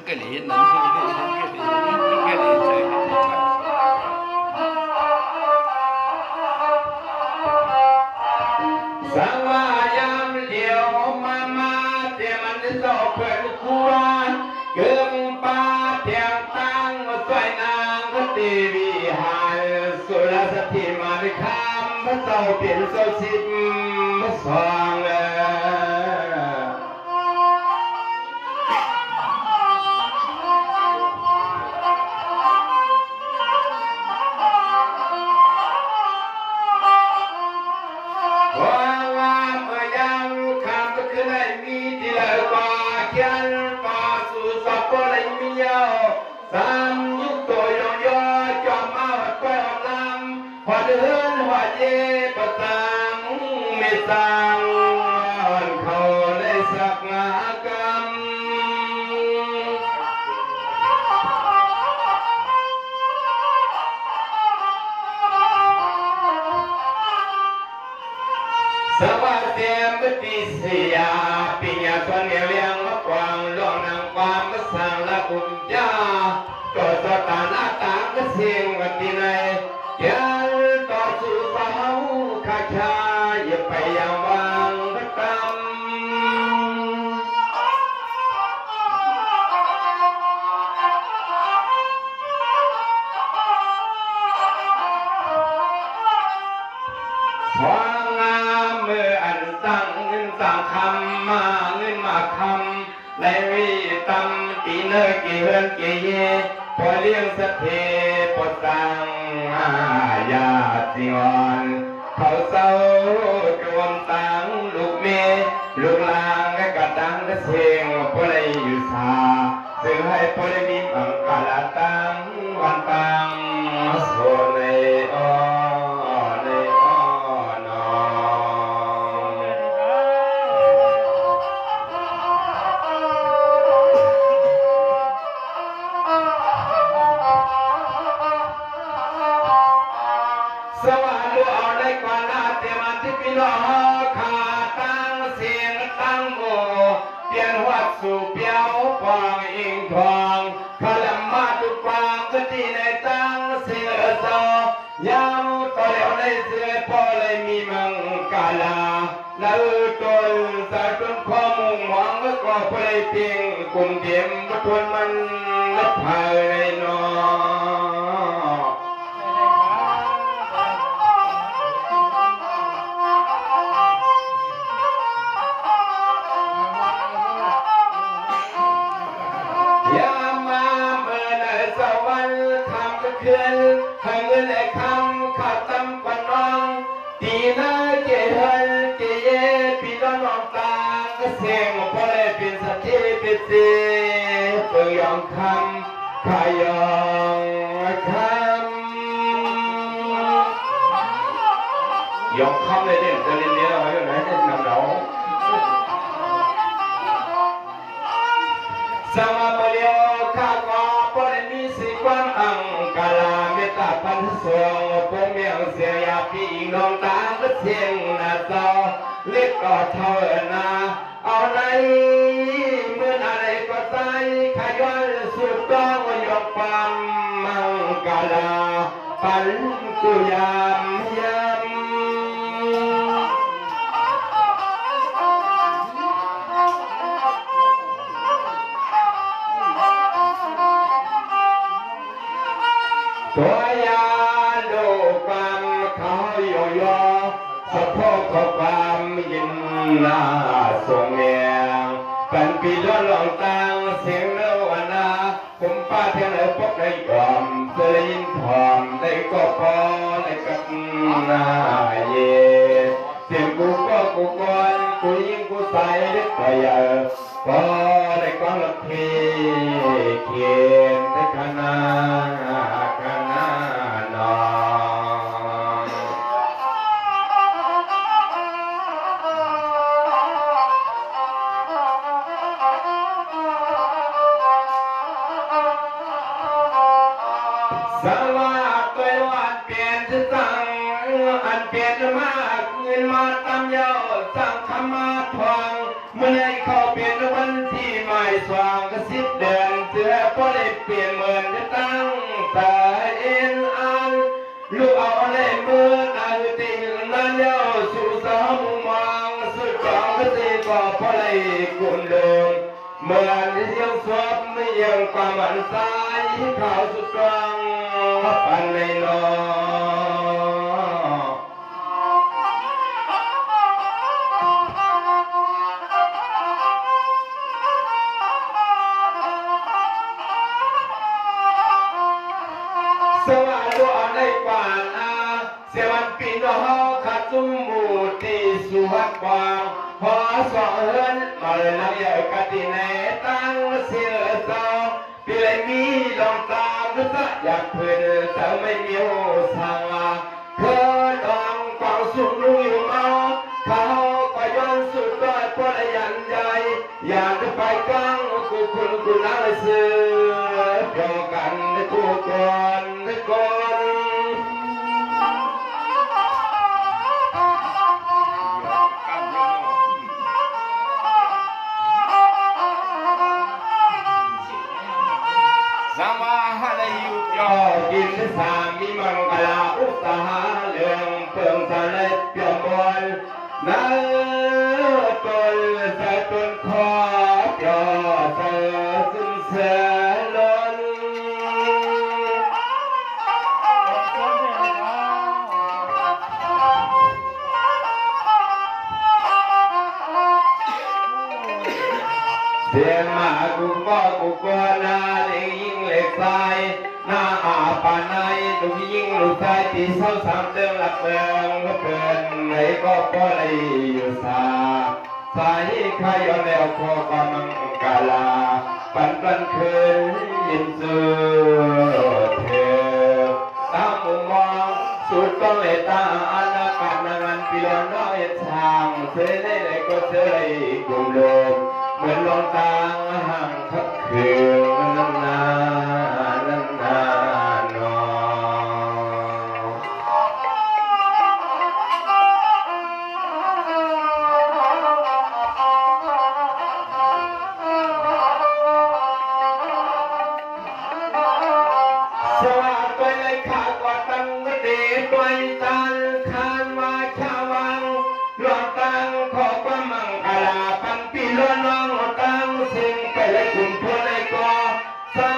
cái lý nó cái lý chơi sáng yam liều mama để mình dỗ quên cuốn gương ba thiang tăng xoay nàng cái tivi hài sôi la sát thì mà đi khám bắt đầu biển sâu xịt xoang Sam nhúc tôi yo yo cho mau quay hòm lam hoa đơn hoa dê bờ tang mê tang hòn khâu lê sắc ngã cam Sawa xem bất đi xìa pinya con nghèo liang mất quang luồng nàng quan mất sang là cùng cha cho ta na ta cái xiềng vật đi này chân to sự pháo khai cha dịp bay yang vang bất tâm hoang ngam mơ ảnh tăng ngân tăng khăm mà ngân mà khăm lại vì tâm tí nơi kỳ hơn kỳ yeพอเลี้ยงสัตเทปตังยาสิงอนเขาเศร้าจวนตังลูกเมลูกลางกระดังกระเสียงพอเลยอยู่สาซึ่งให้พอเลยมีอังกาลตังวันตังโซเนอเนอนอสวัสดีเอาได้กว่านาเตมันที่พี่น้องขาตั้งเสียงตั้งโมเปลี่ยนวัดสู่เปียวฟางอิงทองขลำมาตุกวางก็ที่ในตั้งเสียซอยามต่อแล้วในเสือพอเลยมีมังกาลาแล้วตนสายต้นข้อมุงหวังก็พอเลยเพียงกลุ่มเดียมก็ทวนมันและภายในนอให้เงินไอ้คำขาดตำปันน้องตีหน้าเจริญเจเยพี่น้องตาก็เสียงพอเลยเป็นสัตย์ที่เป็นเสียเปิดยองคำขายองคำยองคำเลยเนี่ยจะเรียนเนี้ยเราอยู่ไหนจะนำเราสมาบริโอข้ากอปริมิสิกวันอังกาลาเมตตาพันสวงปงเมียงเสียยาพี่น้องตาก็เสียงนาจอเล็กก็เท่านาเอาไหนเมื่ออะไรก็ใจขย้อนสุดต้องยกความมังกาลาปันกุยามยามตัวยาดูความเขาโยโย่สะโพกเขาความยินนาส่งเมียงเป็นปีย้อนหลงตังเสียงเนื้อวันนาผมป้าเทียนเลยพบได้ยอมเสียยินถอมได้ก็พอได้กับนาเยเสียงกูก็กูก่อนกูยิงกูใส่ได้ต่อยพอได้ก้อนละพีเขียนได้ขนาสวัสดีวันเปลี่ยนจะสั่งอันเปลี่ยนมากเงินมาตามยาวสั่งคำมาทวงเมื่อในเขาเปลี่ยนวันที่ไม่สว่างก็สิบเดือนจะ เปลี่ยนเหมือนจะตั้งแต่เอ็นอันลูกเอาในมืออันติ่งนั้นเย้าสู่สามุมองสุดจองก็ตีก็พอเลยกุมเดิมเหมือนที่ยังสวบไม่ยังความอันสายข่าวสุดกลางปันในนอสวัสดีในกวานอาเสวันปีนอขัดจุมมูตีสุหัดกวางพอสอเฮินมาเลยนักใหญ่กติเนตั้งเสียเจ้าปีเลยมีลองตามก็จะอยากเพื่อนแต่ไม่มีโอสังเธอลองกวางสุดลุยมาเขาก็ย้อนสุดด้อยพอได้ยันใหญ่อยากจะไปกลางกูคุณกูน่าเลยเสือเดียวกันในกูก่อนในก่อน สมาหะเลยอยู่ ย่อกินสามีมังกลาอุตสาหะเรื่องเพิ่งสะเล็ดเปี่ยมบนนั่นตนสะตนคอย่อเสือซึ่งเสือล้นเสียงมากูก็กูก็นาเล็กยิ่งเล็กใสหน้าอาปานในดูยิ่งลูกชายตีเศร้าสามเดือนหลักเมืองก็เกินไหนก็ก็เลยอยู่สาสายขายอนแล้วพอความมังกาลาปันปันคืนยินสือเธอตามมุมมองสุดก็เลยตาอนาคตนันปีละน้อยทางเธอได้เลยก็เธอเลยกลุ่มโลกเหมือนลองตาห่างทักคืนนานนานนอสวัสดีเลยข้าก็ตั้งเดไปตันคานมาชาวังหลวงตังขอความมังคลาปันปีละน้องตังสิ่งไปเลยคุณพ่อเลยก็ใส่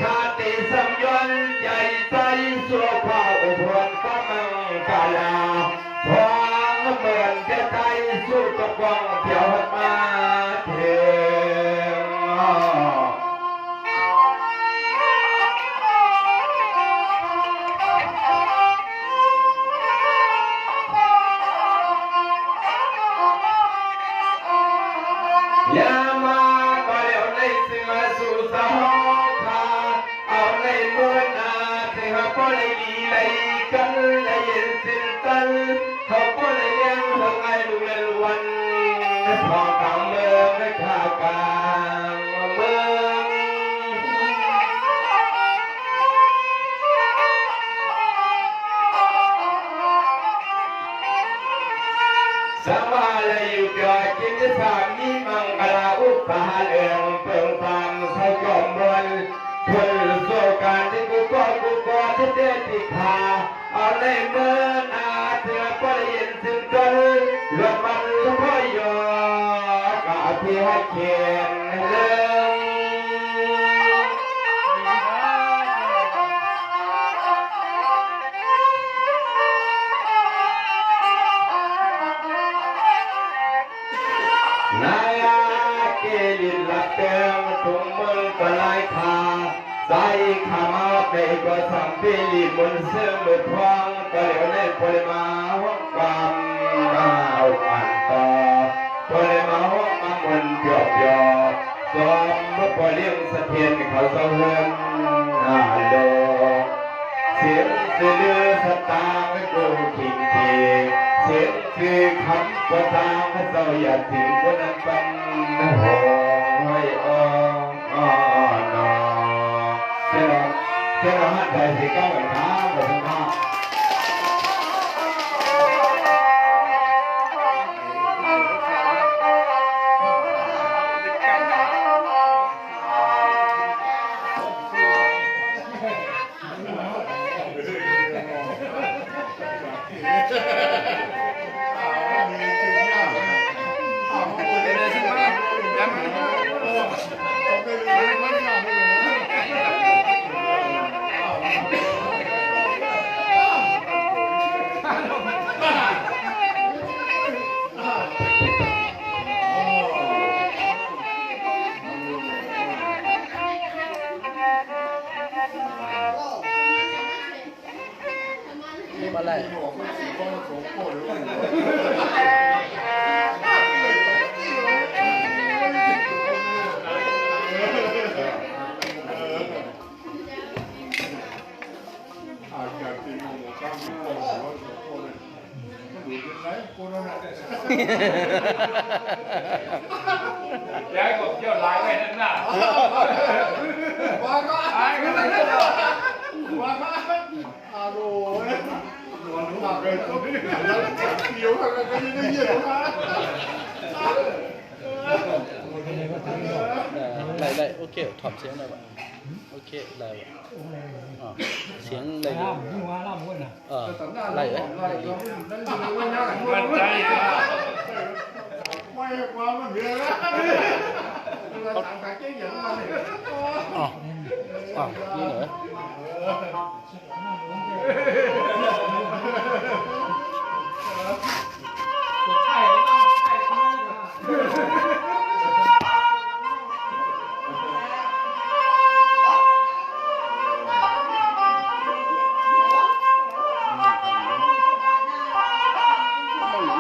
ขาติสัมยนใจใจสัวข้าวอุบลความมังคลาพอเหมือนจะใจสู้กับกองเที่ยวมาเถิง ยามาก็เลี้ยวในเสือสู่สะฮอคาเอาในมือนาเสือก็เลยลีเลยกันเลยเย็นสิ้นตันเขาก็เลยเลี้ยงเฮงไอ้ลูกเลยวันพอต่างเมืองในข้าวกลางเมืองสวาเลยอยู่เกิดกินสามีมังกลาอุปาเลืองเปิงตามใส่กลมบนเพื่อโซการที่กูก็ที่เด็ดที่ขาเอาในเมื่อนาเสือก็เย็นซึ่งกันเลือดมันพ่อยอกาที่ให้เขียนเรื่อง นายเกลินลักเติมถุงมือก็ลายขาใส่ขามาไปก็ทำพิลีบนเสื้อมือพองก็เหลียวในปริมาห้องความมาเอาอันต่อปริมาห้องมาบนเปียกเปียกสมเมื่อปเลี้ยงสะเทียนเขาเสเฮือนโลเสียงเสือสตางค์กูขิงทีเสียงคือคำว่าทางเจ้าอย่าถึงคนนั้นเป็นโหยอ้อนอเจ้าหัดใจสิก้าวไปท้าไปทางหน้า มาไล่ย้ายกับเที่ยวไล่ไปนั่นน่ะว่าก็ไอ้ก็ไม่ได้ว่าก็อาโร่หนักเลยตัวนี้เดี๋ยวกันก็ยังได้เยอะนะไล่โอเคถอดเสียงได้ป่ะโอเคไล่ป่ะเสียงไล่ไล่มันใจไม่ความมันเยอะนะเราต่างกันแค่อย่างนั้นเลยอ๋อนี่เหรอ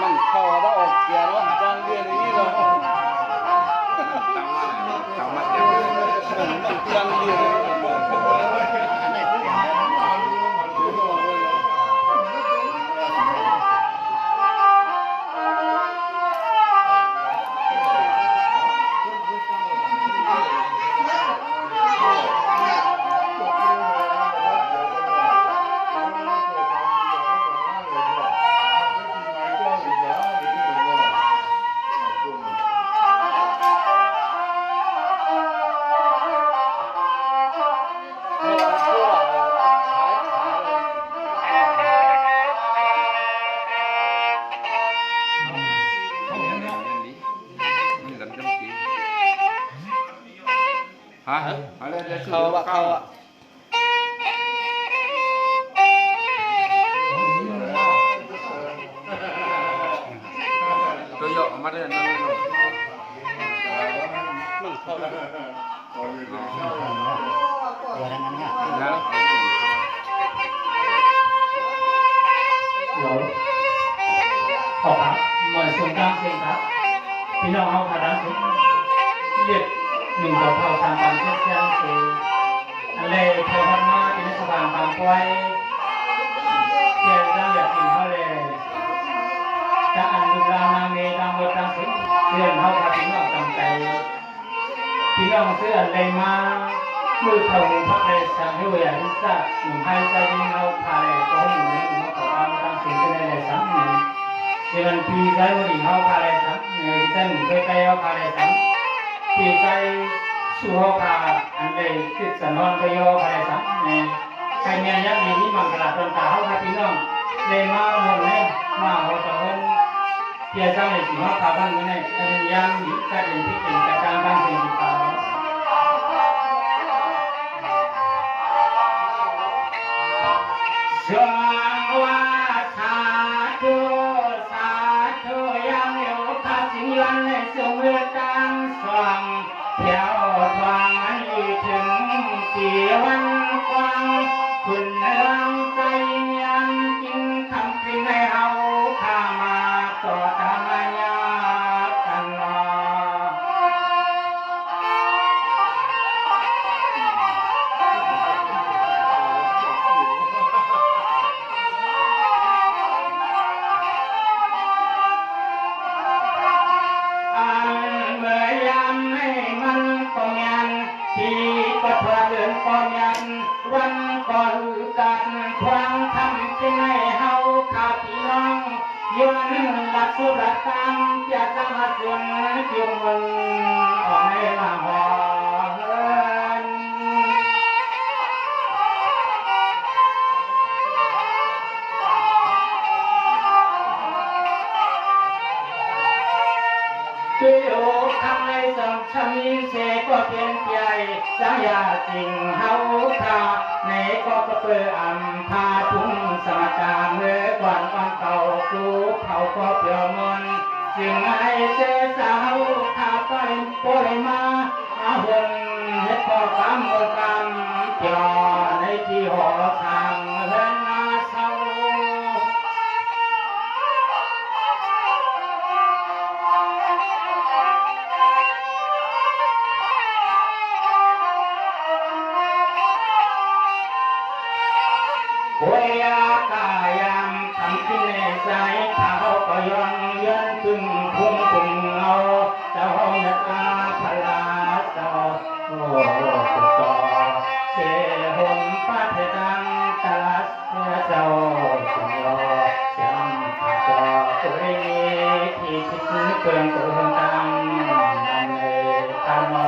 มันเข้าแล้วออกเกียร์แล้วกลางเดือนนี้เลยตามมาเดี๋ยวกลางเดือนเขาอะตัวย่อมาได้นั่นมันเข้าแล้วแล้วขอครับหมายส่วนกลางเพลงครับพี่น้องเอาพาราสุเรียกหนึ่งเราเท่าสามปันเช่นกันคืออันเล่เท่าพันมาเป็นสว่างบางไว้เกี่ยวกับอยากกินเขาเลยจะอันดูรานางเมตามบทตามสิ่งเรื่องเขาพาพี่น้องจำใจพี่น้องเสื้อเลยมามือเท่าพักเลยสั่งให้เวียนสักหนึ่งให้ใจยิ่งเขาพาเลยก็หนึ่งให้เขาขอตามตามสิ่งที่ได้เลยสั่งหนึ่งเดือนปีใจวันนี้เขาพาเลยสั่งเงินเส้นเคยใจเขาพาเลยสั่งปีใจสู้เขาพาอันเลยติดสนอนก็โยพาเลยสั่งเนี่ยใครเนี่ยยักษ์มีนี่มังกรตนตาเขาพาพี่น้องเลยมาหมดเลยมาหัวตะวันเพียรใจสิเขาพาบ้านนี้เนี่ยเป็นยังมีการเรียนที่เป็นกระจายบ้านเป็นที่เขาสวงว่าสาธุสาธุยังอยู่ข้าสิวันในสงเวตังสว่างเที่ยวทางอันอีถึงสี่วันกว้างคุณเลื่องใจยังจริงทำเป็นให้เอาข้ามาต่อทางญากันรอวันก่อนกันความทำเป็นให้เฮาขาดพี่น้องย้อนหลักสุรกรรมจะสมาส่วนจุงมันออกให้มาหอเฮินช่วยโอ้ทำให้สังชมีเสก็เปลี่ยนใจสังยาจริงเฮาทาในก็เปิดอัมพาทุ่งสมการเมื่อก่อนวันเก่าครูเขาก็เปลี่ยวมนจึงให้เสสาวขาไปปล่อยมาอาหนเฮ็ดพอกำมือกำเปลี่ยวในที่หอทางเฮือนนาเศร้า โหยากายามทำขึ้นในใจเท้าก็ย้อนยันถึงพุ่งพุ่งเงาเจ้าเนื้อพลาเจ้าโอ้สุดต่อเสียหงป้าเทดังตลาดเนื้อเจ้าสุดรอเสียงขาจอตัวเองที่คิดเกินตัวตังนั่นเลยตามอ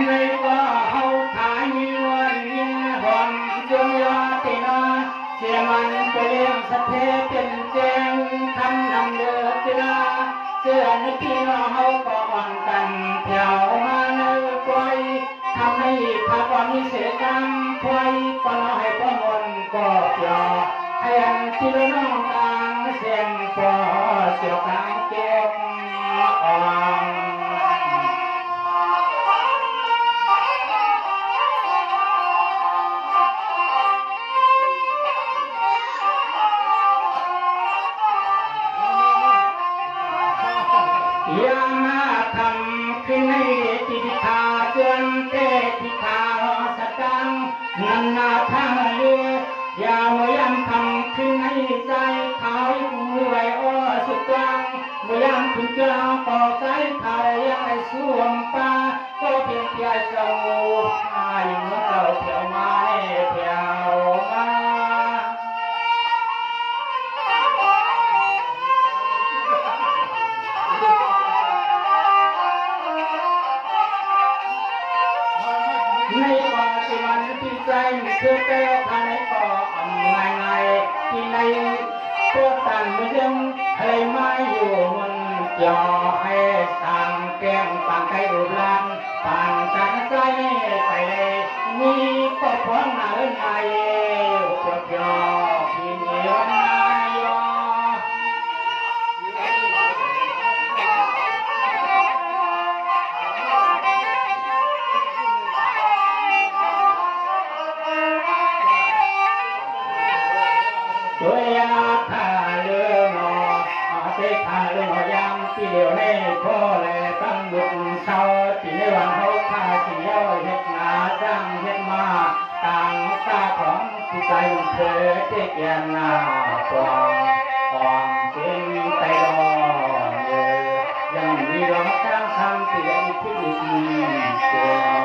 ในว่าเฮาขายมีวันยินหอมจงยาตินาเสียมันเปลี่ยนสะเทเป็นแจงคำนำเดือดนาเสื้อในพี่น้องเฮาก็วันกันแถวมาในปล่อยทำให้ข้าความมีเสียกรรมพลอยก็น้อยก็มนก็เปียวให้อันที่น้องกลางเสียงก็เสียวกลางเก็บอ่อน ยามาทำขึ้นในจิตตาเตือนเทติคาสตังนันนาทางเลือยามยามทำขึ้นในใจเขามือไหวอ้อสุดกลางเมื่อยามขึ้นกลางต่อใจเขายังไม่สวมปาก็เพียงเพียงเจ้าอายุเจ้าเที่ยวมาเที่ยวมา ในว่าสิมันที่ใจคือเต้ภายในก่อง่ายง่ายที่ในตัวตันไม่ยังอะไรมาอยู่มันจ่อให้สั่งแก้มปานไก่อุลันปานกันใจไปเลยมีก็พร้อมหน้าในเปียวเปียวที่มีวันนายอ ด้วยยาคาเลือนออาเสคาเลือยามที่เหลียวในพ่อแลตั้งบุญเศร้าที่ในวันเขาพาเสียวเฮ็ดนาจ้างเฮ็ดมาต่างตาของผู้ใจเคยเทียนนาปองปองเส้นไตรอนยังมีรองจ้างทำที่ได้ที่ดีเสียง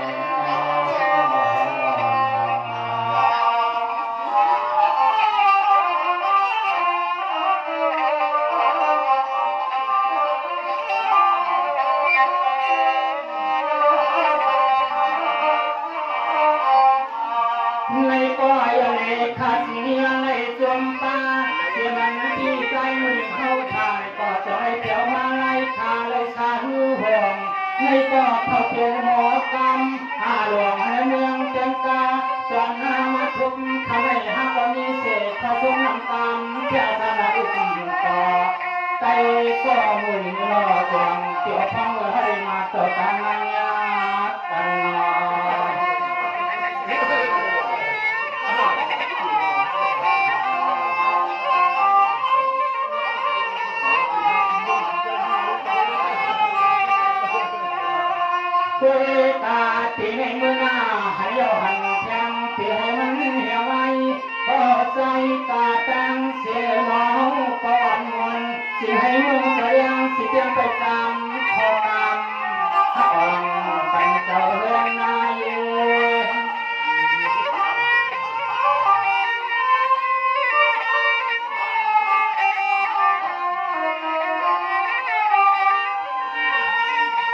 ในก้อยในขัดเนียในจมตาเสียมันที่ใจมือเข้าถ่ายก็จอยเที่ยวมาไล่คาเลยสาหูห่วงในก็เข้าเพียงหมอกรรมอาหลวงในเมืองเต็มกาจอนหน้ามาทุกทำให้ฮักก็มีเศษผสมน้ำตาลเที่ยวสนาอุกต่อไตก็มุ่งรอจวงเกี่ยวพังให้มาต่อการงานกันนอ เวตาที่ในมือหน้าให้ยหันแทงที่ให้มันเหี่ยวไว้ก็ใจตาตั้งเสียน้องก่อนมนสิให้มึงก็ยังสิเตรียมไปตามขอตามอ่อนเป็นเจ้าเรือนนาย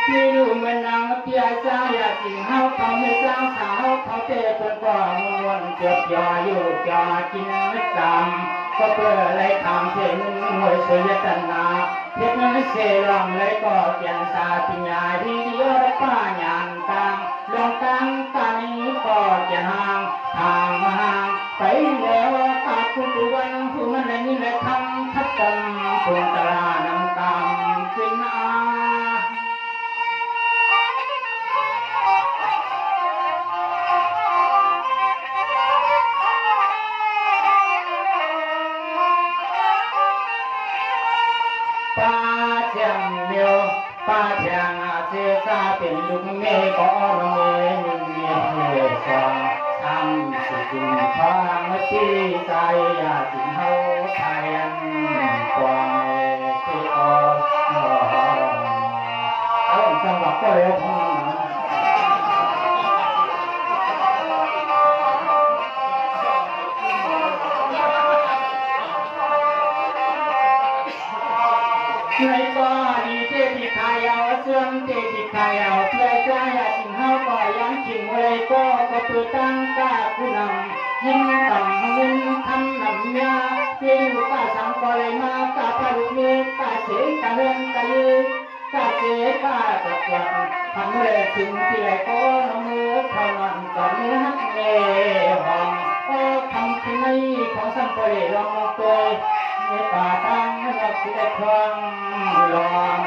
ที่อยู่เมืองนางเปียจ้าอยากกินข้าวเขาไม่จ้างสาวเขาเตะคนกว่ามวนเจ็บยาอยู่ยากินไม่จำก็เพื่ออะไรทำเสียงหวยสวยจันนาเพชรนั้นเสรองเลยก็เปลี่ยนสาปิญญาที่เดียวได้ป้าหยานกลางลองกลางตานี้ก็จะห่างทางห่างไปแล้วตาคุณตุวันผู้มันในนี้เลยทำทับจำคุณตลานำกรรมขึ้นอา เ ก็เมยสองทำสุขุมพลังที่ใจอยากถึงเฮาไทยกวางที่เอาจังหวะก็เร็วพอในก็ดีเจติขายเอาเสื่อมเจติขายเอาเพื่อใจอยากถึงเฮาก็ยังจริงเลยก็เปิดตั้งกาผู้นำยิ้มต่ำเงินคำนำยาเพื่ออยู่กาสังก็เลยมากาปลุกนี้กาเสกาเรือนกาลือกาเสกาจักวันทำเลยถึงที่ไหนก็น้องมือเท่านั้นก็เนื้อหักเล่ห้องก็ทำที่ไม่ของสัมปเรลองตัวในป่าตั้งนักเสียครั้งลอง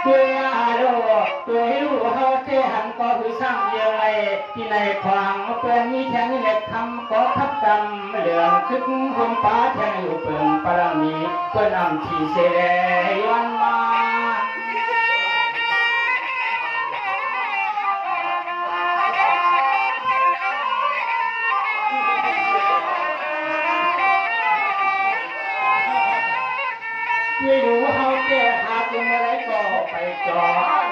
ตัวโลตัวหิวเขาเทหันก็คือสร้างเยอะเลยที่ในความเปื่อนมีแทงเล็กทำก็ทับกำเหลืองคึกหุ่นป้าแทงอยู่เปื่อนปรมีเปื่อนนำที่เสดย้อนมาไม่รู้เขาเจ้หาจึงอะไรก็ไปจอ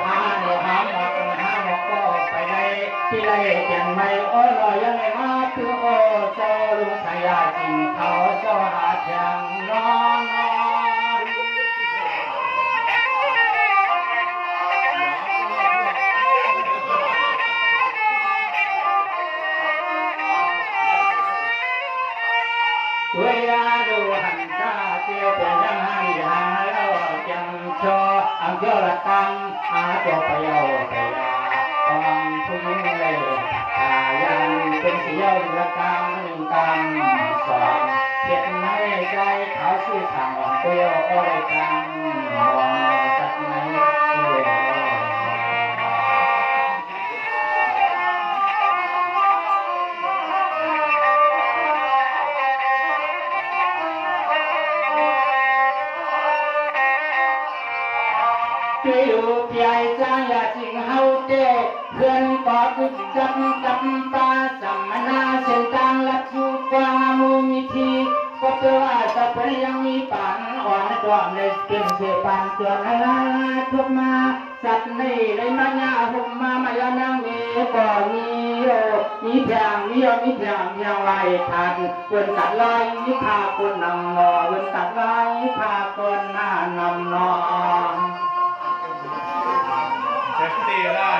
หาหนูหาหมอกก็ไปได้ที่ไรเจียงไม่โอ้ลอยยังไงมาคือโอ้เจ้าลุงสายาจริงเขาเจ้าหาเทียงนอนตัวยาดูหันตาเจียวเป็นยังไงหาแล้วยังชออังเจ้าละกังหาตัวไปเอาไปยาความผู้หญิงเลยตายังเป็นเสียวละกังหนึ่งกังสองเพียรในใจเขาชื่อทางของเปียวอ้อยกังมองสักไหนเสียช่วยดูใหญ่จ้าอย่าจริงเฮาเด้เพื่อนก็คึกจำจำปาสัมมนาเส้นทางลัดสู่กวางมูมิทีก็เพื่อจะเป็นยังมีปันอ่อนดวงเลยเป็นเสปันตัวนั้นทุกมาสัตว์นี่เลยมาญาหุ่มมามายานังมีก็มีแผงมีแผงยังไว้ทันเพื่อนตัดลอยมีพาคนนำนอเพื่อนตัดลอยมีพาคนหน้านำนอเซ็กซี่ได้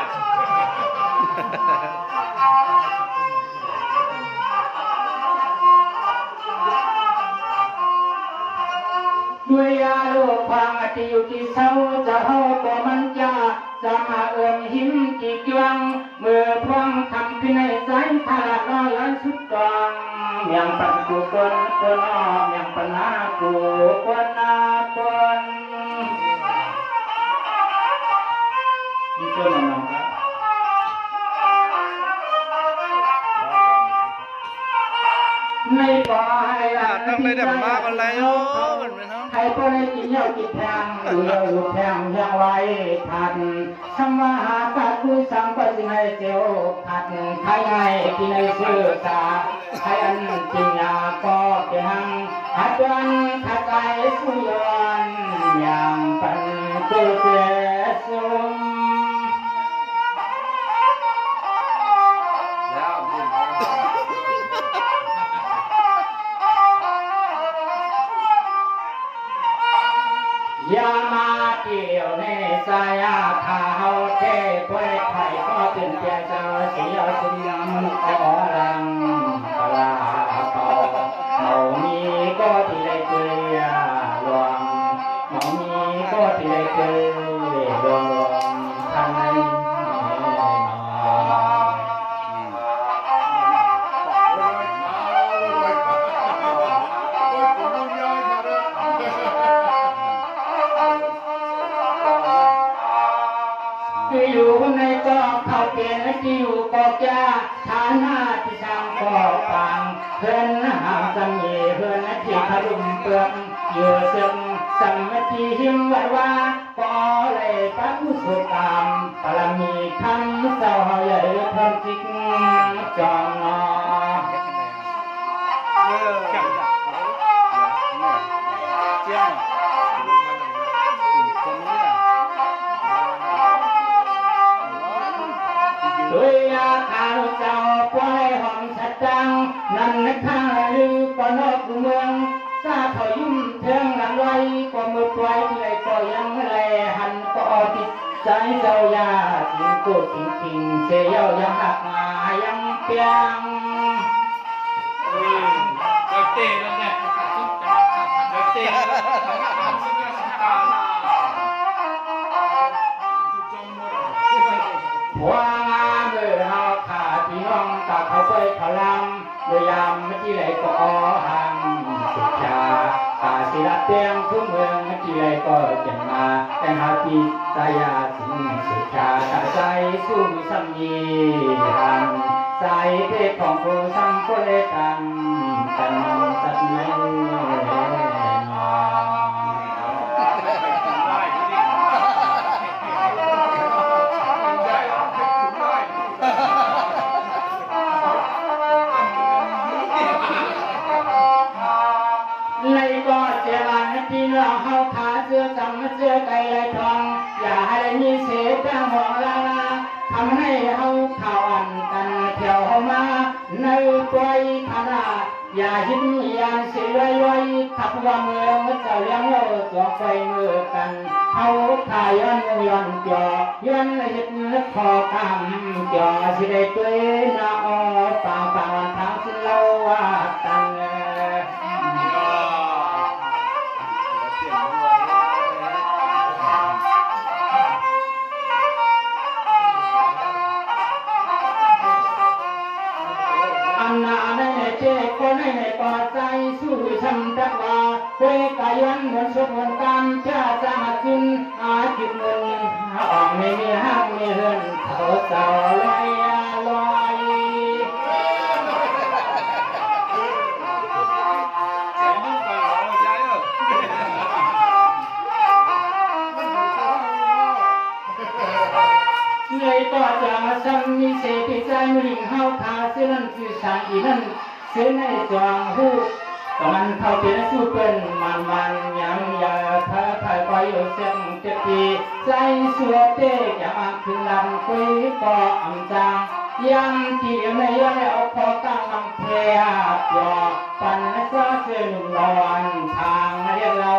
ด้วยยาโลกความที่อยู่ที่เศร้าจะเฮาก็มันจะมาเอื้อมหิมกี่จวงเมื่อพร้อมทำขึ้นในใจทาราน้อยสุดกองเมียงปันกูคนอ้อเมียงปันหากูคนนาคนนี่ก็นั่นนะครับในป่าให้ต้องได้แต่มากอะไรโอ้มันเป็นห้องให้คนให้กินเหล้ากินแพงดูเหล้าดูแพงยังไว้ทันสมาหาตาคุยสังก็จึงให้เจียวทัดใครให้กินให้ซื้อตาใครอันจริงยาก็เพียงหัดวันขัดใจสุยอนอย่างปันกุเกสุมยามาเกี่ยวในสายาขาวเทพไว้ไข่ก็เป็นเพียงเจ้าเสียสุริยมันขอรังปลาเป่าเมามีก็ที่ได้เกลือหลวงเมามีก็ที่ได้เกลือ พื่อนหามจำเย่เพื่อนที่พรุมเปลือกอยู่ซึ่งสมัติหิมวัดว่าก็เลยปักสุตามปรมีคำเจ้าใหญ่เพิ่มจิกจอมนอ ด้วยอาคาเจ้าปล่อยห้องชัดจังนั่นในข้างลือก็นอกเมืองซาถอยยุ่มเทิงนั้นไว้ก็มือปล่อยเลยก็ยังแลหันก็ติดใจเจ้ายาทิ้งกูทิ้งทิ้งเสียเย้ายังหักมายังเปียง เต้แล้วเนี่ยเต้หัวงาเมื่อเฮาขาพี่น้องตาเขาไปเขาลำโดยยามไม่ที่ไหนก็หังสุชาตาศิลาเตียงทุกเมืองไม่ที่ไหนก็จะมาแต่หาที่สายาสิงสุชาตาใจสู้ซ้ำยีรันสายเพศของผู้ซ้ำก็เลยกันกันสัตว์ไม่นอ ในก็เจ้าหน้าที่เราเข้าขาเสื้อจำเสื้อไก่ไรทองอย่าให้มีเศษแป้งหัวลาทำให้เขาข่าวอันกันเที่ยวมาในปล่อยขนาดอย่าหินอย่าเสียลอยขับว่าเมืองเจ้าเลี้ยงเราตัวไฟมือกันเขาข่าย้อนย้อนจ่อย้อนเห็ดคอกำจ่อสิได้ตัวนาอป่าป่าทางสิเราว่าตัน อันนาในเจ้ก็ในปอใจสู้ช้ำจักว่าเวกายันเหมือนสุดวันกรรมชาจาจินอาจิตเงินออกไม่มีห้างไม่เหินเขาเจ้าลอยลอยเลยก็จะซ้ำมีเศษที่ใจมือเฮาขาเสื้อนั่นคือสางอีนั่นเสื้อในจวงหูตอนเขาเป็นสู้เป็นมันยังอย่าท้าทายไปอยู่เส้นเจ็บปีใจสัวเตจะมาขึ้นลำคุยก็อำจางยังที่ไม่ย่อยเอาพอตั้งลำเพลียปลอปันและก็เสื้อหนุ่มนอนทางเรียกเรา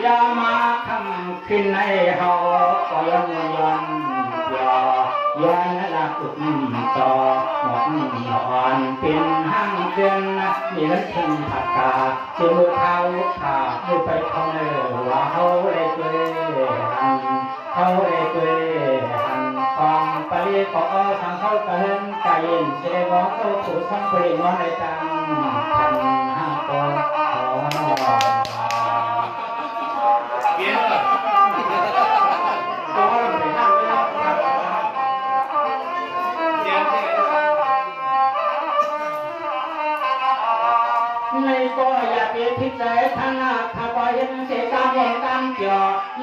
อย่ามาทำขึ้นให้เฮาก็ย้อนย้อนย้อนละกุดต่อหมดนอนเป็นห้างเกินมีน้ำพึ่งผักกาเชื่อมือเท้าขามือไปเขาเนื้อว่าเฮาเลยเกยหันเฮาเลยเกยหันกองไปก็ทางเขาเกินไก่เชื่อมองเขาผู้สังเปรียงว่าในตังทันห้าตัวเบี้ยตัวไปนั่งไปแล้วในก็อย่าเปรียบทิศใจทางหน้าถ้าปล่อยให้เสียการเห็นการจ่อ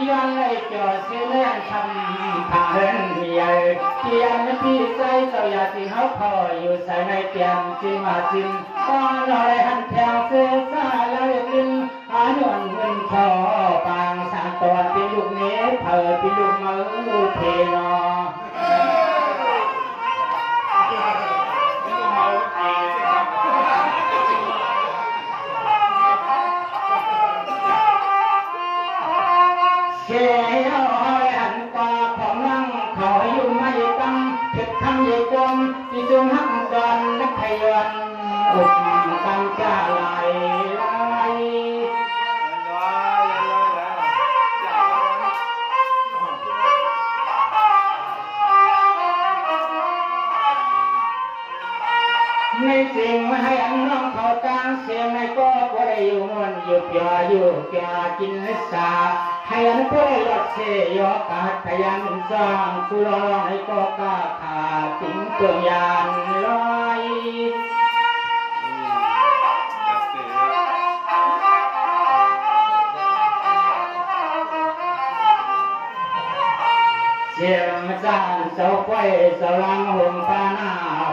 ย้อนเลยจ่อเสียเล่นทำผ่าเหินใหญ่เพียงพี่ใจเจ้าอย่าสิเขาคอยอยู่ใส่ในเตียงที่มาจินก็ลอยหันแถวเสื้อซาแล้วลึงหาหนวลเงินคอปางสางตอนเป็นลูกเนี้ยเผอเป็นลูกมือเพนอเชี่ยวหันกว่าของนั่งขออยู่ไม่ตั้งเก็บคำใหญ่จมที่จงหักดอนนักขยันอุดกันจะไหลในสิ่งไม่ให้อันน้องเขาจางเสียงในก็บ่ได้อยู่มวนย ยุบยายุบยากินสาให้อันผู้รักเสยกาทยันสร้างผู้รอให้ก็กาขาติงตัวยานลอยเสียงจานเสาไฟเสาลังห่มปาหน้า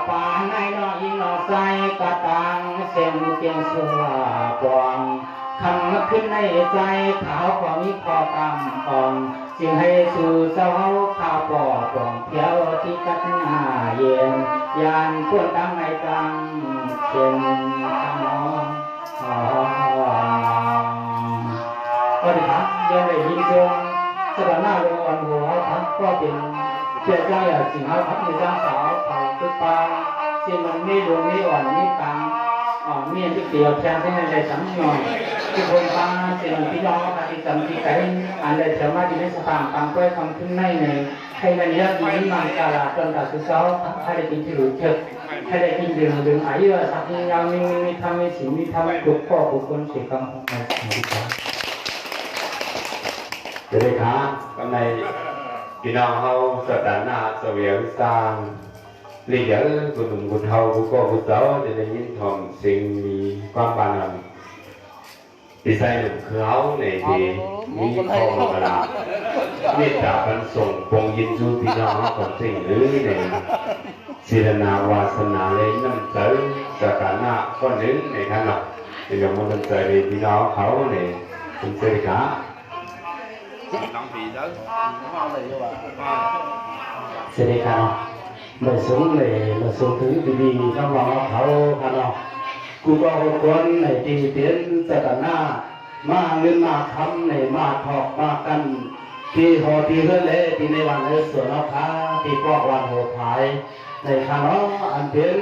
ป่าในนอยิงนอใสกระตังเสียงเตียงสัวปวงคำขึ้นในใจขาวก็มีคอกำปองจึงให้สู่เสาข้าวปอปองเที่ยวที่กัดหน้าเย็นยานพวนตั้งในกลางเช่นขนมก็ดีครับยังได้ยินเสียงสถานะลงวันหัวครับก็เป็นเจ้าเจ้าอย่างสิงห์ครับมีจ้างสาวเผาตึกปลาที่มันมีดวงมีอ่อนมีกลางมีที่เกี่ยวแทนที่ในสังหน่อยทุกคนฟังสิ่งที่น้องปฏิสัมพันธ์กันอันใดสามารถที่จะสร้างความด้วยคำขึ้นในให้มันเยอะยิ่งมากกาลจนตัดสุดเช้าให้ได้กินที่หลุดเถิดให้ได้กินดื่มอายุสักยิ่งยาวมีทำมีสิ่งมีทำทุกข้อบุคคลสิ่งคำของในสมัยก่อนจะได้ค้ากำในพี่น้องเขาสถานะเสวียงสร้างเลี้ยงกุหนุ่มกุเทากุโก้กุเจ้าจะได้ยินทองสิ่งมีความบานนั้นดีไซน์หนุ่มคือเขาในที่มีข้อมูลละเมตตาบรรส่งปงยินจูพี่น้องของสิ่งหรือในศิรนาวาสนาเลยน้ำเต๋อสถานะข้อหนึ่งในขณะที่เรามาเป็นใจพี่น้องเขาในเป็นเสด็จขาเสด็จกันมาสูงเลยมาสูงถึงดีๆน้องๆเขากันเนาะกูก็คนในตีเตียนสถานะมาเงินมาคำในมาทอกมากันที่หอที่เฮือเล่ที่ในวันในสวนนกค้าที่ปอกวันหัวผายในขณะอันเตียน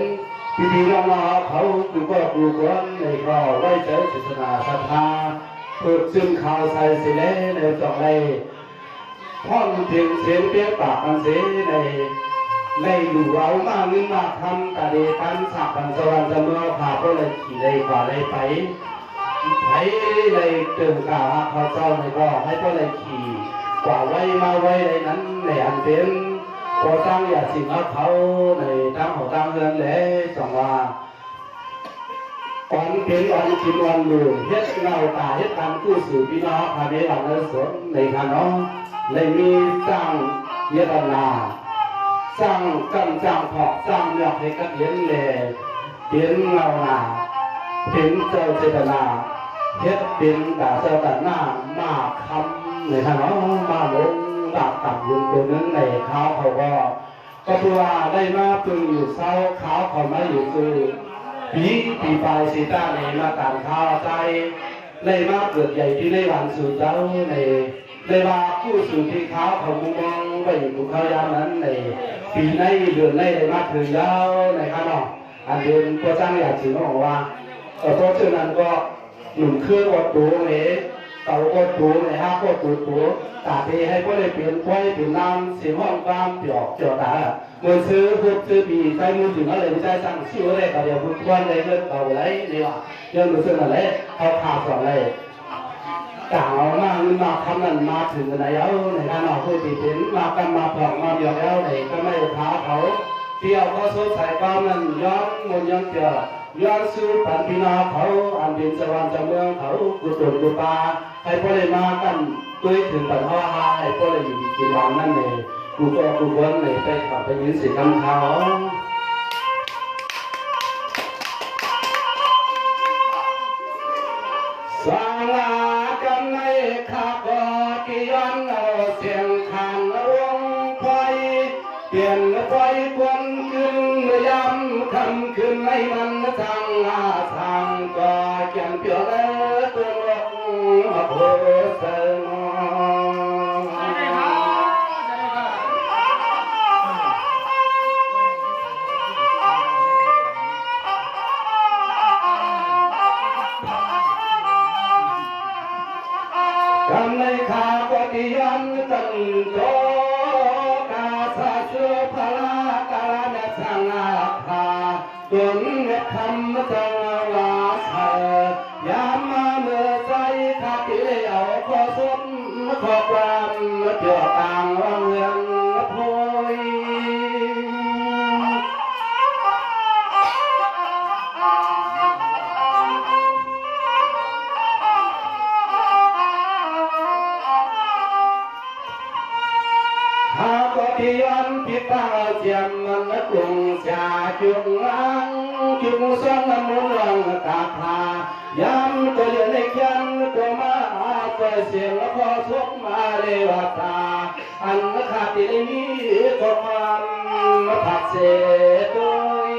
พี่ๆน้องๆเขากูก็กูคนในก็ไว้ใจศาสนาศรัทธาเปิดซึมข่าวใส่สิเล่ในจอกในพ่อนเพียงเสียงเปียกปากมันเสียในดูเอามาเงินมาทำกะเดกันสับกันสวรรค์จะเมื่อพาพวกเลยขี่เลยกว่าเลยไปเลยเกิดกาเขาเจ้าในก็ให้พวกเลยขี่กว่าไว้มาไว้ในนั้นในอันเป็นพอตั้งอย่าสิ่งเอาเขาในตั้งหัวตั้งเรือนเลยสองว่าอ่อนเป็นอ่อนกินอ่อนดูเฮ็ดเงาตาเฮ็ดการกู้สื่อพี่น้องภายในวันนั้นสนในขณะเลยมีสร้างเยตนาสร้างกำจังผอกสร้างเลือกให้กับเห็นแหล่เห็นเงาหนาเห็นเจ้าเจตนาเฮ็ดเป็นดาเจ้าตาหน้ามาคำในขณะมาลงดาบตับยุงตัวนั้นในเขาก็เพื่อได้มาพึงอยู่เศร้าเขาเขามาอยู่ซื้อปีปลายสีตาในมาตามข้าวใจเลยมาเกิดใหญ่ที่ในวันสู่เจ้าในเลยว่าผู้สู่ที่เขามุมองไปอยู่เขายามนั้นในปีในเดือนในเลยมาถึงยาวในข้างนอกอันเดือนก็จ้างอยากถือบอกว่าเพราะฉะนั้นก็หนุนเครื่องอดตัวเลยเต่าอดตัวในห้าก็ตัวตาทีให้พวกเลยเปลี่ยนกล้วยเปลี่ยนน้ำเสียงห้องกล้ามเปียกเจียวตาเงินซื้อพุทซื้อปีใจมือถึงอะไรไม่ใช่สั่งซิ่วเลยก็เดี๋ยวพุทธวันเลยเลิกเอาไรนี่ว่ายังมือซื้ออะไรเขาขาดสองเลยต่างเอามาทำนั้นมาถึงไหนเอาในการเอาผู้ติดสินมากันมาปลอกมาเดียวแล้วไหนก็ไม่ท้าเขาเที่ยวเขาสดใสก้อนนั้นย้อนมนย้อนเกี่ยวย้อนสู้ปันพินาเขาอันเป็นสวรรค์จะเมืองเขากุศลกุปาให้พวกเลยมากันด้วยถึงปัญหาให้พวกเลยอยู่กินวันนั่นเองกูก็กูวนเลยไปขับไปยินเสียงเขาสร้างลากันในข้าก็ที่ย้อนเอาเสียงขานวงไฟเปลี่ยนไฟควันขึ้นเมื่อยำคำขึ้นในมันทางทางก็เขียนเปลี่ยนตัวลงมาโพสต์กำในข้าก็ที่ยันตั้งโตกาสาเสือพลากาลเนสังอาคาดวงเนคำจังวาสยามมาเมื่อใจ ขอความเกี่ยวต่างว่าเมืองโพยหากที่ยันพิตาเจียมมันกรุงชาจุงอังจุงสองมุนลังตาพายามตัวเลือในเขียนตัวมาตัวเสียงพอทุกมาเรวตาอันขาดที่มีก็ความผักเสตุย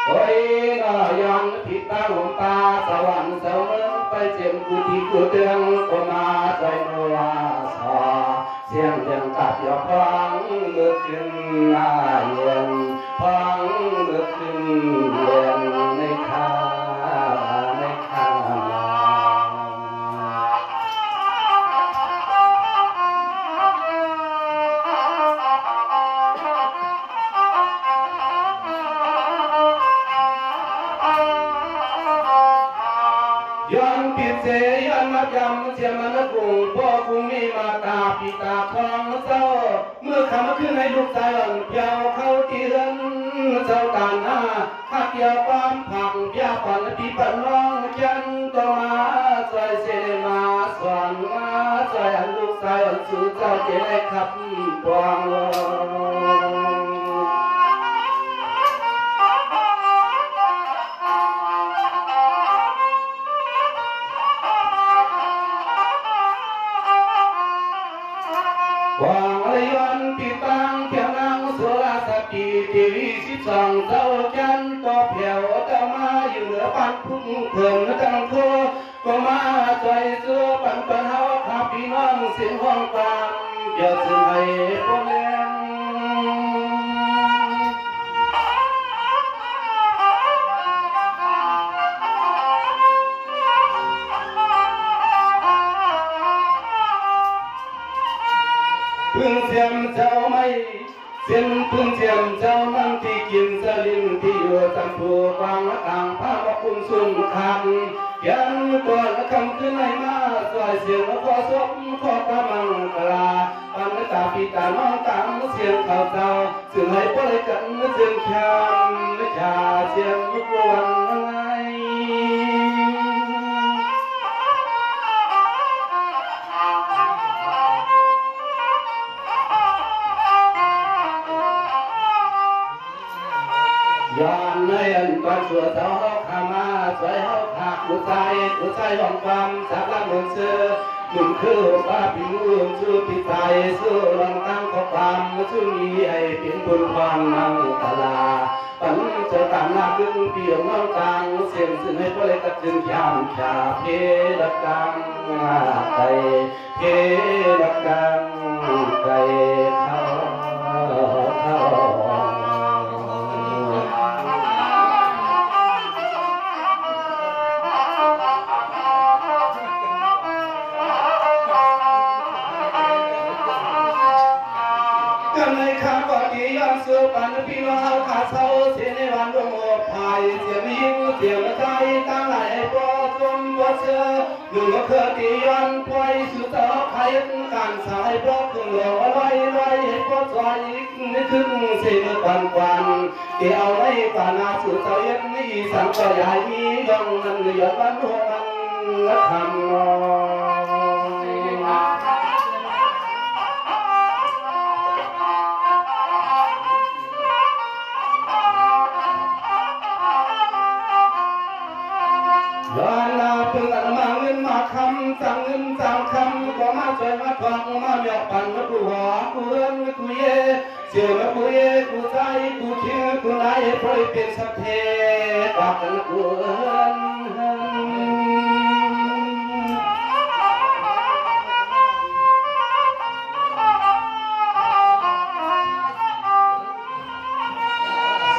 โอ้ยน่ายันผิดตาหลงตาสวรรค์เสวงไปเจียมกุฏิกุเตืองก็มาใจนัวสอเสียงเดียงกัดยอฟังเมื่อคืนหน้าเย็นฟังเมื่อคืนเย็นในข้าในข้าย้อนผิดเสียย้อนมาจำเสียมันกรุงพ่อกูมีมาตาปิตาทองเศร้าเมื่อคำขึ้นให้ลูกชายอ่อนเพียวเข้าที่เรือนเจ้าตาหน้าข้าเกี่ยวความผักยาปันปีปันน้องฉันก็มาช่วยเสมาสอนมาช่วยอันลูกชายอ่อนสู่เจ้าเจ้าขับปวงลงวางเลยวันที่ตั้งเพียงนางสุราสติทีวี12เจ้าจันก็เพียวแต่มาอยู่เหนือปันพุ่งเพิ่งตั้งโคก็มาใจเสื้อปันปันเฮาขับพี่น้องเสียงห้องกลางเดี๋ยวจะให้พ่อเลี้ยงพึ่งเสียมเจ้าไม่เส้นพึ่งเสียมเจ้านั่งที่กินสลิมที่อยู่จำผู้ฟังต่างพาว่าคุณสุนคันยันก่อนคำขึ้นให้มาสวยเสียงขอศพขอกำลังกลาปันตาปีตาน้องต่างเสียงเขาเจ้าซึ่งให้พลกันเสียงแคมชาเสียงกวนไงย้อนในอันก่อนชั่วเจ้าข้ามาสวยเฮาขาดผู้ใจของความสักละหมื่นเสือหนุ่มคือป้าพี่มือชื่อพี่ใจชื่อลองตั้งข้อความชื่อมีไอ้เพียงบุญความนั่งตลาปันเจอตามหน้าขึ้นเปี่ยมน้องกลางเสียงซึ่งให้พวกเล็กจึงยามชาเพดักกังใจเพดักกังใจเข้าสุปันพี่น้องขาเศร้าเสียในวันดวงอกภายเสียงยิ้มเสียงใจตั้งหลายปอจมปอเสือหนึ่งเคยตีย้อนปล่อยสุดต่อใครการสายปอถึงหล่อไว้ให้ปอจอยนึกขึ้นเสียงควันเกี่ยวในป่านาสุดเจ้าเย็นนี่สังก็ใหญ่ยองนั่นยอดบ้านหัวมันละคำย้อนลาเพิ่งอันมาเงินมาคำสั่งเงินสั่งคำก็มาช่วยมาทองมาเมียปันมากูหัวกูเอิญกูเย่เสียวมากูเย่กูใจกูเชื่อกูนายพอยเป็นสักเทปากกันกูเอิญ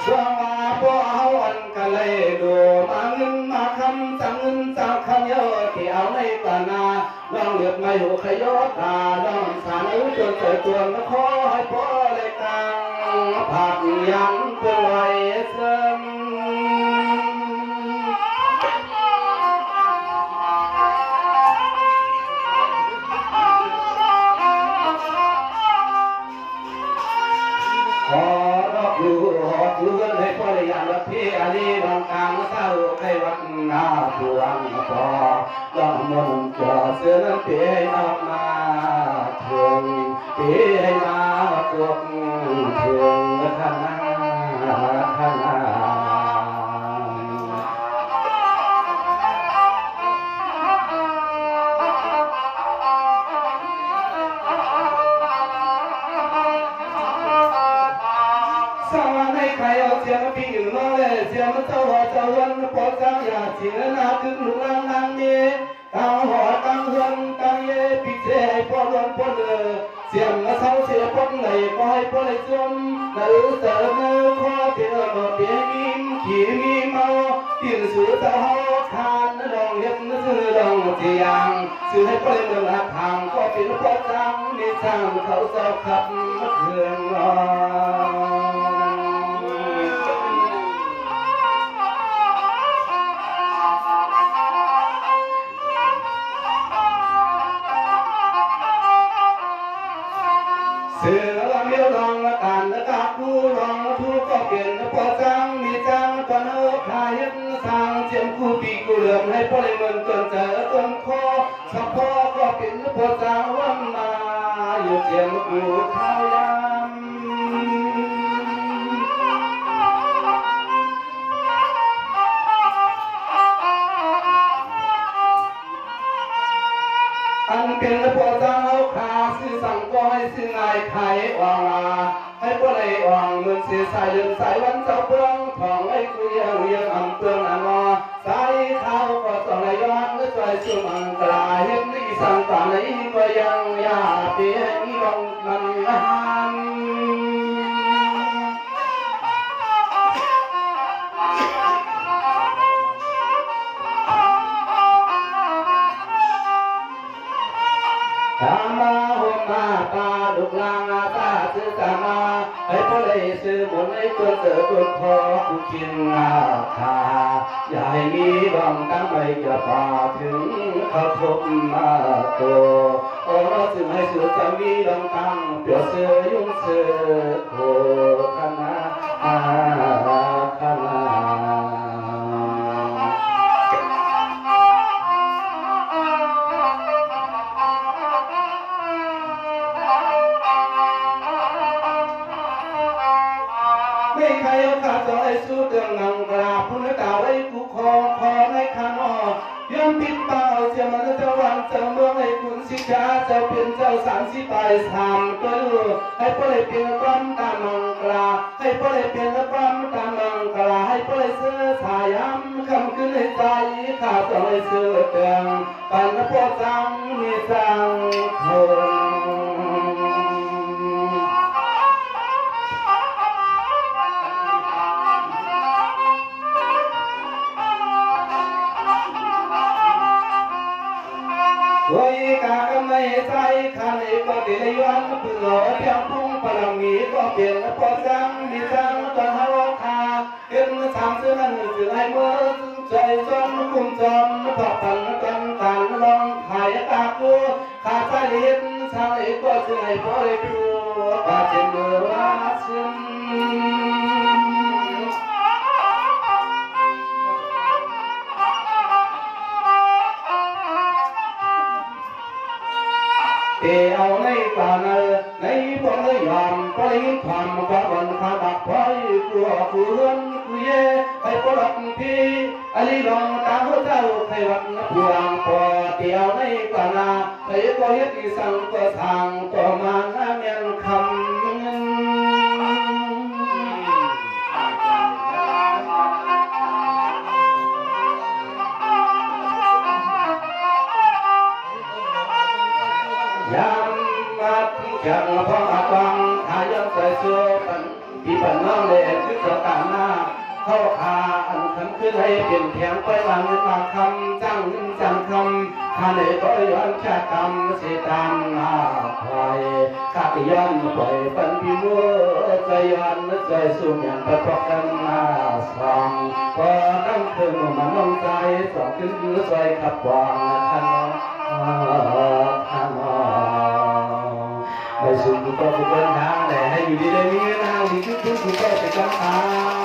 สวงอาบ่เอาอันกันเลยดูมาเงินมาคำสั่งเงินสั่งคำเยอะที่เอาในป่านาลองเลือกไม่หูขยโย ตาดองสารจนเกิดตัวมาขอให้พ่อเลยตังผักยันเพื่อไว้เสริมขอรับรู้หอดเลื่อนให้พ่อเลยอย่างละพี่อาลีลองกลางเศร้าในวัดนาพวงพอลองมนต์จ่อเสื้อนั้นเปียนอกมาถึงเปียให้มาตกถึงท่านท่าน ใครเอาเสียงพี่อยู่มาเลยเสียงเจ้าหัวเจ้าวันพอจังอยากเสียนาถึงลุงนางเย่ตั้งหัวตั้งเฮือนตั้งเย่พี่เจ้ให้พ่อล้วนพ่อเลยเสียงเศร้าเสียพ่อไหนก็ให้พ่อเลยจมนั่นเสนอข้อเดียวมาเปียมีขี่มีเมาตื่นสู่เจ้าทานดองเฮ็ดซื้อดองเสียงซื้อให้พ่อเลยเมืองหักทางก็เป็นพ่อจังมีช่างเขาเจ้าขับเครื่องร้องเสือลำเลี้ยวลองละกันละกาคูลองทุกก็เปลี่ยนพอจังมีจังก็เนื้อขายสร้างเจียมคู่ปีกูเหลืองให้พ่อเลยเงินจนเจอจนคอสักพ่อก็เป็นพอจังวันมาอยู่เจียมกูข้าวยอันเป็นพอจังเอาขาซื้อสั่งก็ให้ซื้อไงไข่วางลาให้พวกไอ้วางเงินเสียสายเดือนสายวันเจ้าเพื่องทองไอ้กุยเรียงอำเพื่องอันนอสายข้าวก็ต้องไอ้ย้อนและใจชุ่มอันตรายเห็นนี่สั่งตาไหนก็ยังยาเปียนี่ลองมันหันตามาหุนมาตาดุกลางตาซื้อตามาให้พ่อได้ซื้อหมดให้ตัวเสือตัวคอผู้กินคาอย่าให้มีดองตั้งไม่จะพาถึงเขาพบมาโตโอ้ซึ่งให้ซื้อจะมีดองตั้งเปลี่ยวเสือยุ่งเสือโคขนาขนาไม่ใครเอาขาดต่อไอ้สู้เตืองนังกราบผู้นักกล่าวไอ้กูคอในขานอยอมปิดเปล่าเสียมันเจ้าวันเจ้าเมืองให้คุณสิกาเจ้าเป็นเจ้าสามสิไปสามก็รู้ให้พ่อได้เปลี่ยนความตามมังกราให้พ่อได้เปลี่ยนความตามมังกราให้พ่อได้เสื้อสาย้ำคำขึ้นให้ใจขาดต่อไอ้สู้เตืองปันพ่อจังมีจังคนไว้กากำในใจขันเอกก็ติดย้อนพึ่งหล่อเพียงพุ่งพลังมีก็เปลี่ยนพอจังมีจังตอนหาคาเห็นทางเสื้อนั้นเสื่อให้เมื่อใจจอมกุมจอมพอพันกันการลองขายตากูขาดใจเห็นทางเอกก็เสื่อให้พอได้ดูว่าเจ็บเมื่อว่าซึมเที่ยวในป่าในบ่อนยามไปความกังวลขาดักไฟกลัวกูเฮือนกูเย่ไปปลดพี่อลีลองตาหัวเจ้าไทยวัดพวงพอเที่ยวในป่านาไทยก็เฮ็ดอีสังก็ทางต่อมาหน้าเมียนคำยามมาที่แก่พ่ออาบังทายาใส่เสื้อปันพี่ปันน้องเล็กคือเจ้าตาหน้า เข้าขาอันขันขึ้นให้เป็นแถงไปมาเงินมาคำจังเงินจังคำข้าในก็ย้อนแค่กรรมเสียตามหน้าคอยข้าย้อนปล่อยปันพี่มัวใจย้อนใจสุ่มอย่างประกอบกันหน้าสองพอตั้งคืนมันน้องใจสองขึ้นซอยขับวางขันขันไปสู่กุฏกุฏทางแต่ให้อยู่ดีเลยมีเงินทางดีทุกทุกกุฏกุฏกันทาง